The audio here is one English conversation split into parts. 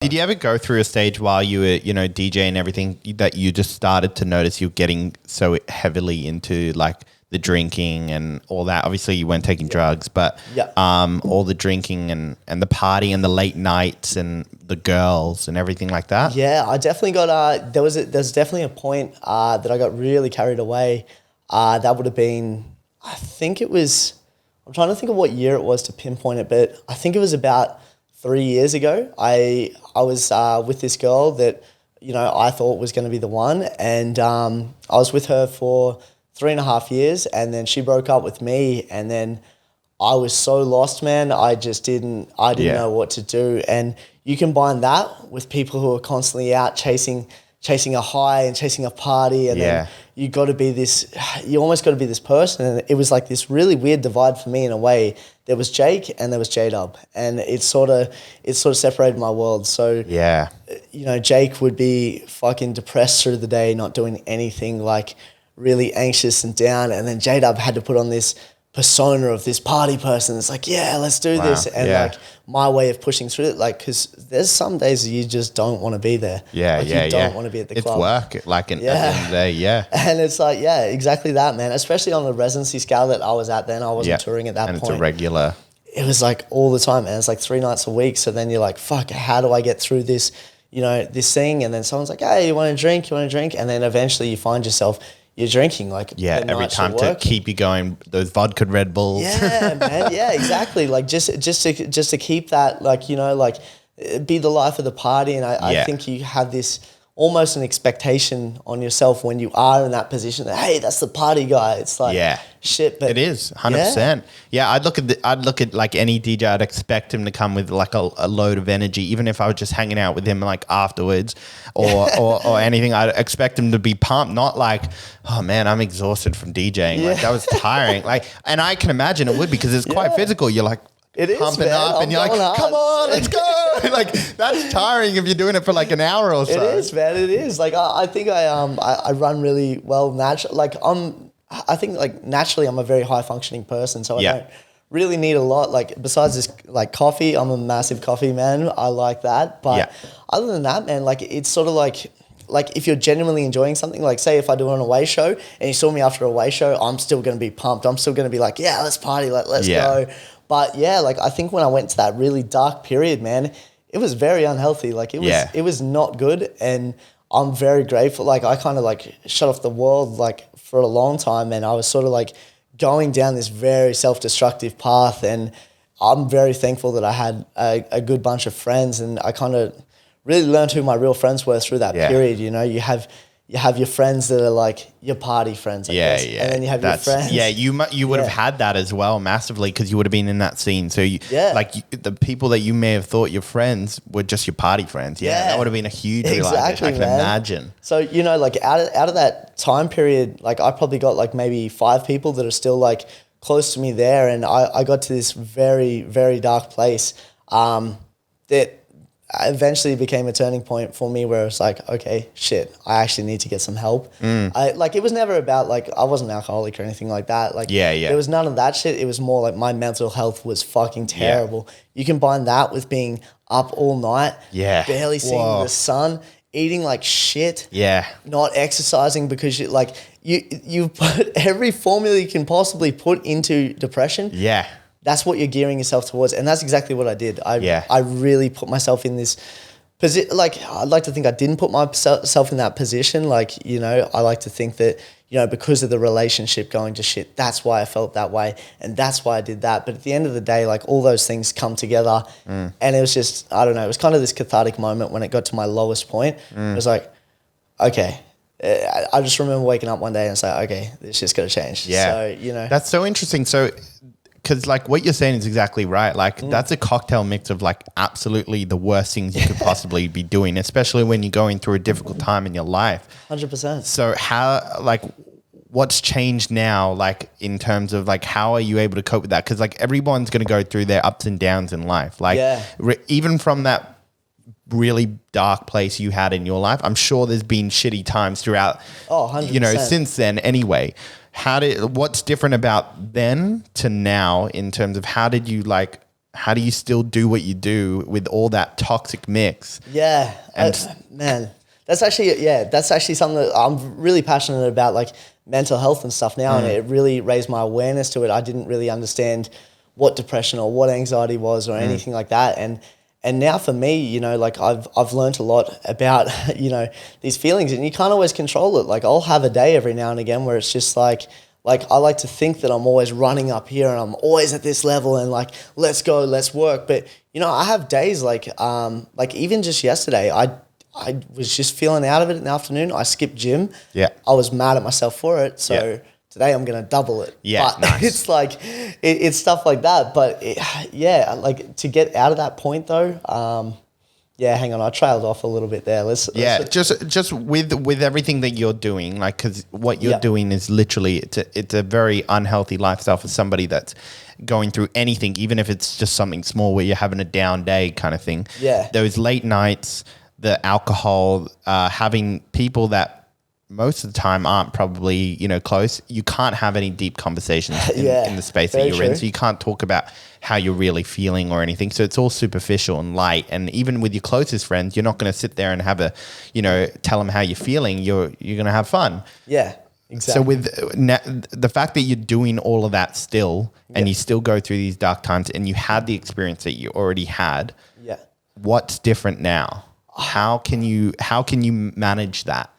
Did you ever go through a stage while you were, DJ and everything that you just started to notice you're getting so heavily into like the drinking and all that? Obviously you weren't taking drugs, but all the drinking and the party and the late nights and the girls and everything like that? Yeah, I definitely got, there's definitely a point that I got really carried away. That would have been, I think it was, I'm trying to think of what year it was to pinpoint it, but I think it was about 3 years ago. I was with this girl that, I thought was going to be the one. And I was with her for 3.5 years, and then she broke up with me, and then I was so lost, man. I didn't know what to do. And you combine that with people who are constantly out chasing a high and chasing a party, and then you almost got to be this person. And it was like this really weird divide for me in a way. There was Jake and there was J-Dub, and it sort of separated my world. So Jake would be fucking depressed through the day, not doing anything, like really anxious and down, and then J-Dub had to put on this persona of this party person. It's like, yeah, let's do this. And like my way of pushing through it, like, because there's some days you just don't want to be there. You don't want to be at the club. It's work, like at the end of the day, And it's like, exactly that, man. Especially on the residency scale that I was at then. I wasn't touring at that point. And it's a regular. It was like all the time, man. It's like 3 nights a week. So then you're like, fuck, how do I get through this, this thing? And then someone's like, hey, you want to drink? And then eventually you find yourself, you're drinking like every time to keep you going, those vodka Red Bulls. Yeah, man. Yeah, exactly. Like just to keep that, like, be the life of the party. And I think you have this almost an expectation on yourself when you are in that position that, hey, that's the party guy. It's like, shit. But it is 100%. Yeah. I'd look at like any DJ. I'd expect him to come with like a load of energy, even if I was just hanging out with him like afterwards or anything. I'd expect him to be pumped, not like, oh man, I'm exhausted from DJing. Like that was tiring. Like, and I can imagine it would, because it's quite physical. You're like, it is, pumping man. up, and you're like, hard. come on, let's go. Like that's tiring if you're doing it for like an hour or so. It is, man. It is. Like I think I run really well naturally. Like I think like naturally I'm a very high functioning person, so I don't really need a lot. Like besides this, like coffee, I'm a massive coffee man. I like that, but other than that, man, like it's sort of like if you're genuinely enjoying something, like say if I do an away show and you saw me after a away show, I'm still going to be pumped. I'm still going to be like, yeah, let's party, let's go. But like I think when I went to that really dark period, man, it was very unhealthy. Like it was not good, and I'm very grateful. Like I kind of like shut off the world like for a long time, and I was sort of like going down this very self-destructive path, and I'm very thankful that I had a good bunch of friends, and I kind of really learned who my real friends were through that period. You have your friends that are like your party friends, I guess. And then you have your friends. Yeah, you would have had that as well massively, because you would have been in that scene. So the people that you may have thought your friends were just your party friends. Yeah, that would have been a huge realization. I can imagine. So, like out of that time period, like I probably got like maybe 5 people that are still like close to me there. And I got to this very, very dark place that eventually became a turning point for me, where it's like, okay, shit, I actually need to get some help. It was never about like, I wasn't alcoholic or anything like that. Like, there was none of that shit. It was more like my mental health was fucking terrible. You combine that with being up all night, barely seeing the sun, eating like shit, not exercising because you put every formula you can possibly put into depression. That's what you're gearing yourself towards. And that's exactly what I did. I really put myself in this position. Like, I'd like to think I didn't put myself in that position. Like, I like to think that, because of the relationship going to shit, that's why I felt that way. And that's why I did that. But at the end of the day, like all those things come together. And it was just, I don't know, it was kind of this cathartic moment when it got to my lowest point. It was like, okay. I just remember waking up one day and saying, okay, this just got to change. So, That's so interesting. So, because like what you're saying is exactly right. Like that's a cocktail mix of like absolutely the worst things you could possibly be doing, especially when you're going through a difficult time in your life. 100%. So how, like, what's changed now, like in terms of like, how are you able to cope with that? Because like everyone's going to go through their ups and downs in life. Like even from that really dark place you had in your life, I'm sure there's been shitty times throughout, 100%. Since then anyway. What's different about then to now in terms of how how do you still do what you do with all that toxic mix? Yeah, And man, that's actually something that I'm really passionate about, like mental health and stuff now, and it really raised my awareness to it. I didn't really understand what depression or what anxiety was or anything like that, and now for me, you know, like I've learned a lot about you know, these feelings, and you can't always control it. Like I'll have a day every now and again where it's just like I like to think that I'm always running up here and I'm always at this level and like, let's go, let's work. But you know, I have days like even just yesterday, I was just feeling out of it in the afternoon. I skipped gym. Yeah. I was mad at myself for it. So Yeah. today I'm going to double it. Yeah, But nice. it's like, it's stuff like that. But yeah, like to get out of that point though, yeah, hang on, I trailed off a little bit there. Let's just with everything that you're doing, like, because what you're Yeah. doing is literally it's a very unhealthy lifestyle for somebody that's going through anything, even if it's just something small where you're having a down day kind of thing. Yeah. Those late nights, the alcohol, having people that most of the time aren't probably, you know, close. You can't have any deep conversations in the space that very you're in. true. So you can't talk about how you're really feeling or anything. So it's all superficial and light. And even with your closest friends, you're not going to sit there and have a, you know, tell them how you're feeling. You're going to have fun. Yeah, exactly. So with the fact that you're doing all of that still, and you still go through these dark times, and you had the experience that you already had, yeah. what's different now? How can you manage that?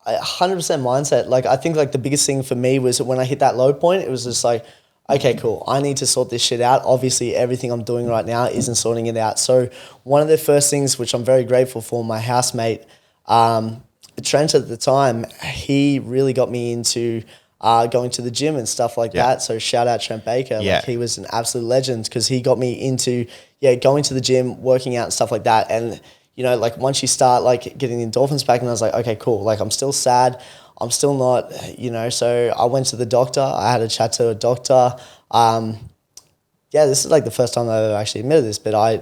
100% mindset. Like I think like the biggest thing for me was when I hit that low point, it was just like, okay, cool. I need to sort this shit out. Obviously everything I'm doing right now isn't sorting it out. So one of the first things, which I'm very grateful for, my housemate, Trent at the time, he really got me into going to the gym and stuff like that. So shout out Trent Baker. Yeah. Like he was an absolute legend because he got me into, going to the gym, working out and stuff like that. And you know, like once you start like getting the endorphins back, and I was like, okay, cool. Like I'm still sad. I'm still not, you know, so I went to the doctor. I had a chat to a doctor. This is like the first time I've ever actually admitted this, but I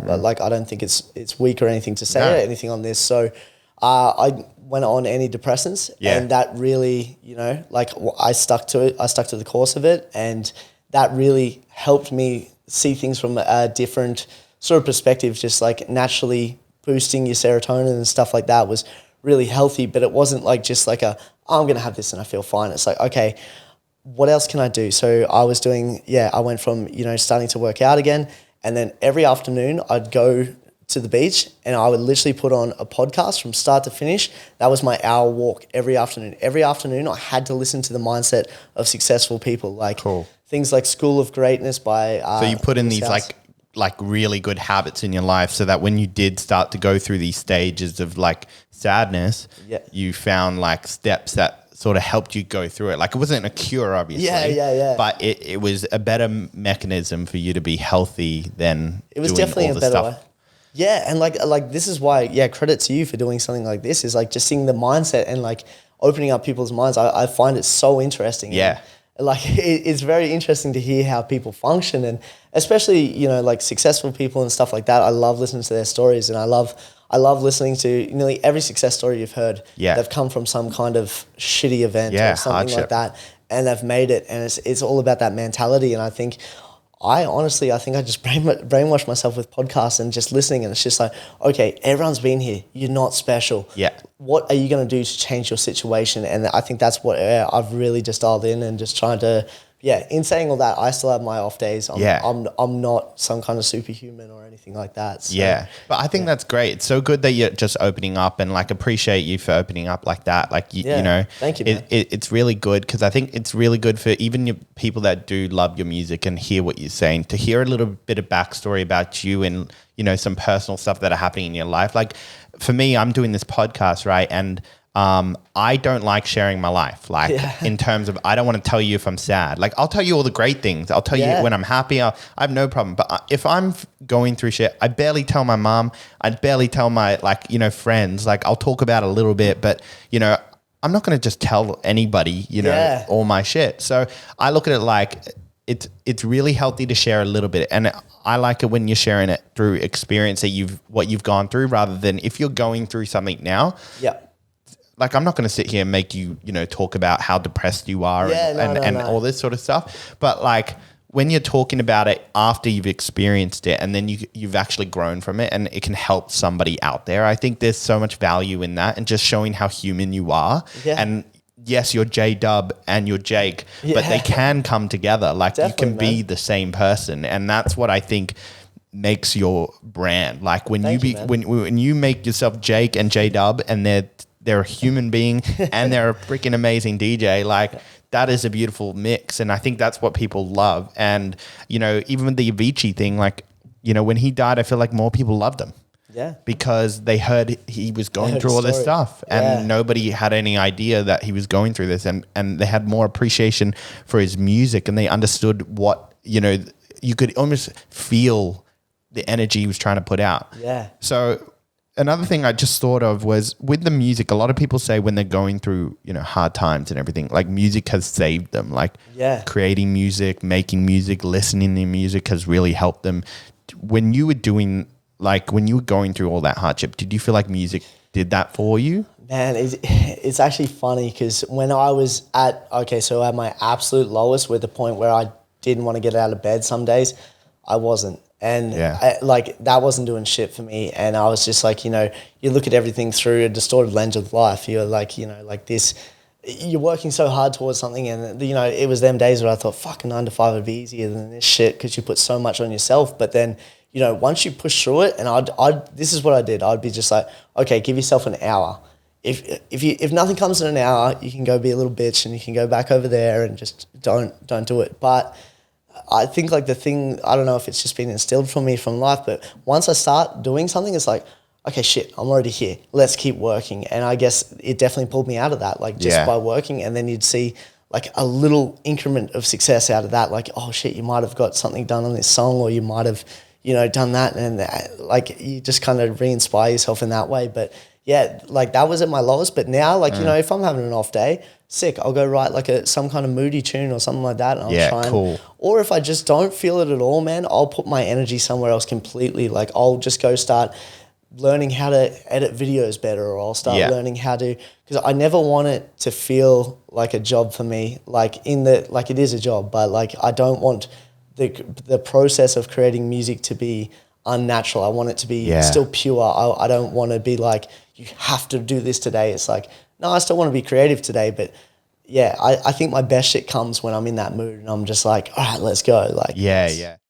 don't think it's weak or anything to say anything on this. So I went on antidepressants, and that really, you know, like I stuck to it. I stuck to the course of it, and that really helped me see things from a different sort of perspective, just like naturally boosting your serotonin and stuff like that was really healthy. But it wasn't like just like I'm going to have this and I feel fine. It's like, okay, what else can I do? So I was doing, I went from, you know, starting to work out again. And then every afternoon I'd go to the beach and I would literally put on a podcast from start to finish. That was my hour walk every afternoon. Every afternoon I had to listen to the mindset of successful people, like things like School of Greatness by So you put in Lewis these Howes. like really good habits in your life so that when you did start to go through these stages of like sadness, you found like steps that sort of helped you go through it. Like it wasn't a cure, obviously. But it was a better mechanism for you to be healthy than it was doing definitely all a the better way. stuff. Yeah, and like this is why, credit to you for doing something like this, is like just seeing the mindset and like opening up people's minds. I find it so interesting. Yeah. And, like it's very interesting to hear how people function, and especially, you know, like successful people and stuff like that. I love listening to their stories, and I love listening to nearly every success story you've heard. Yeah. They've come from some kind of shitty event or something hardship. like that, and they've made it, and it's all about that mentality. And I think I think I just brainwashed myself with podcasts and just listening, and it's just like, okay, everyone's been here. You're not special. Yeah. What are you going to do to change your situation? And I think that's what I've really just dialed in, and just trying to, in saying all that, I still have my off days. I'm not some kind of superhuman or anything like that. So, but I think that's great. It's so good that you're just opening up, and like appreciate you for opening up like that. Like, you know, thank you, man. It's really good because I think it's really good for even your people that do love your music and hear what you're saying, to hear a little bit of backstory about you and, you know, some personal stuff that are happening in your life. Like for me, I'm doing this podcast, right? And I don't like sharing my life, like in terms of, I don't want to tell you if I'm sad. Like I'll tell you all the great things. I'll tell you when I'm happy. I have no problem. But if I'm going through shit, I barely tell my mom. I barely tell my, like, you know, friends. Like I'll talk about it a little bit, but, you know, I'm not going to just tell anybody, you know, all my shit. So I look at it like it's really healthy to share a little bit. And I like it when you're sharing it through experience that what you've gone through, rather than if you're going through something now. Yeah. Like, I'm not going to sit here and make you, you know, talk about how depressed you are and all this sort of stuff. But like when you're talking about it after you've experienced it and then you've actually grown from it and it can help somebody out there, I think there's so much value in that and just showing how human you are. Yeah. And yes, you're J-Dub and you're Jake, but they can come together. Like Definitely, you can be man. the same person. And that's what I think makes your brand. Like when Thank you, man. when you make yourself Jake and J-Dub and they're a human being and they're a freaking amazing DJ, like that is a beautiful mix. And I think that's what people love. And, you know, even with the Avicii thing, like, you know, when he died, I feel like more people loved him. Yeah. Because they heard he was going heard through the all this story. stuff and Yeah. nobody had any idea that he was going through this, and they had more appreciation for his music and they understood what, you know, you could almost feel the energy he was trying to put out. Yeah. So another thing I just thought of was with the music, a lot of people say when they're going through, you know, hard times and everything, like music has saved them. Like Yeah. creating music, making music, listening to music has really helped them. When you were doing, like when you were going through all that hardship, did you feel like music did that for you? Man, it's actually funny because when I was at my absolute lowest, with the point where I didn't want to get out of bed some days, I wasn't. And Yeah. that wasn't doing shit for me. And I was just like, you know, you look at everything through a distorted lens of life. You're like, you know, like this, you're working so hard towards something. And, you know, it was them days where I thought, fucking 9 to 5 would be easier than this shit because you put so much on yourself. But then, you know, once you push through it, and this is what I did. I'd be just like, okay, give yourself an hour. If nothing comes in an hour, you can go be a little bitch and you can go back over there and just don't do it. But I think like the thing, I don't know if it's just been instilled from me from life, but once I start doing something, it's like, okay, shit, I'm already here. Let's keep working. And I guess it definitely pulled me out of that, like just by working. And then you'd see like a little increment of success out of that. Like, oh shit, you might have got something done on this song, or you might have, you know, done that. And like you just kind of re-inspire yourself in that way. But yeah, like that was at my lowest. But now, like, you know, if I'm having an off day, sick, I'll go write like some kind of moody tune or something like that. And I'll try and, or if I just don't feel it at all, man, I'll put my energy somewhere else completely. Like I'll just go start learning how to edit videos better, or I'll start learning how to, because I never want it to feel like a job for me. Like like it is a job, but like I don't want the process of creating music to be unnatural. I want it to be still pure. I don't want to be like, you have to do this today. It's like, no, I still want to be creative today, but yeah, I think my best shit comes when I'm in that mood and I'm just like, all right, let's go. Like, Yeah.